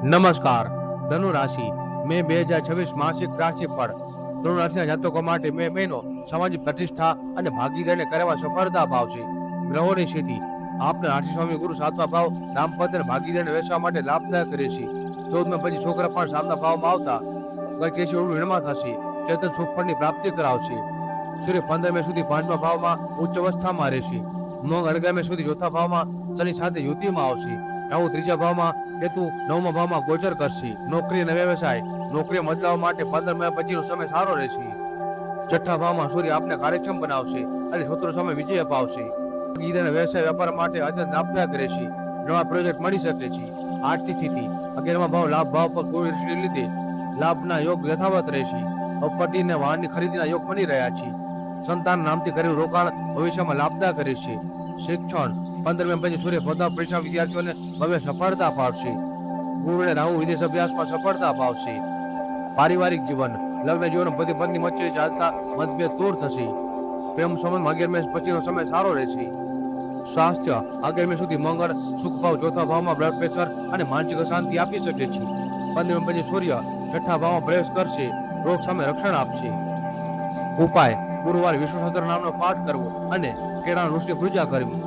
નમસ્કાર. ધનુ રાશિ મે 2026 માસિક રાશિફળ. ધનુ રાશિના જાતકો માટે મે મહિનો સામાજિક પ્રતિષ્ઠા અને ભાગીદારીને કરવામાં સફળતા અપાવશે. ગ્રહોની સ્થિતિ આપના રાશિ સ્વામી ગુરુ સાતમા ભાવ દાંપત્ય અને ભાગીદારીને વેચવા માટે લાભદાયક રહેશે. 14 મે પછી છોકરા પણ સામના ભાવમાં આવતા કેસી નિર્માણ થશે. ચેતન સુખ ફળની પ્રાપ્તિ કરાવશે. સૂર્ય 15 મે સુધી 5મા ભાવમાં ઉચ્ચ અવસ્થામાં રહેશે. મંગળ 11 મે સુધી ચોથા ભાવમાં શનિ સાથે યુતિમાં આવશે. રાહુ 3જા ભાવમાં, કેતુ 9મા ભાવમાં ગોચર કરશે. નોકરી અને વ્યવસાય નોકરીમાં બદલાવ માટે 15 મે પછીનો સમય સારો રહેશે. છઠ્ઠા ભાવમાં સૂર્ય આપને કાર્યક્ષમ બનાવશે અને શત્રુ સામે વિજય અપાવશે. ગીર વ્યવસાય વેપાર માટે અત્યંત લાભદાયક રહેશે. નવા પ્રોજેક્ટ મળી શકે છે. આર્થિક સ્થિતિ 11મા ભાવ લાભ ભાવ પર કોઈ દૃષ્ટિને લીધે લાભના યોગ યથાવત રહેશે. પ્રોપર્ટી અને વાહનની ખરીદીના યોગ બની રહ્યા છે. સંતાન નામથી કરેલું રોકાણ ભવિષ્યમાં લાભદાયક રહેશે. શિક્ષણ 15 મે પછી સૂર્ય પોતા પરીક્ષા વિદ્યાર્થીઓને ભવ્ય સફળતા અપાવશે. ગુરુ અને રાહુ વિદેશ અભ્યાસમાં સફળતા અપાવશે. પારિવારિક જીવન લગ્ન જીવન પતિ પત્ની વચ્ચે ચાલતા મતભેદ દૂર થશે. પ્રેમ સંબંધ 11 મે પછીનો સમય સારો રહેશે. સ્વાસ્થ્ય 11 મે સુધી મંગળ સુખ ભાવ ચોથા ભાવમાં બ્લડ પ્રેશર અને માનસિક અશાંતિ આપી શકે છે. 15 મે પછી સૂર્ય છઠ્ઠા ભાવમાં પ્રવેશ કરશે. રોગ સામે રક્ષણ આપશે. ઉપાય ગુરુવારે વિષ્ણુ સહસ્ત્ર નામનો પાઠ કરવો અને કેળાના વૃક્ષની પૂજા કરવી.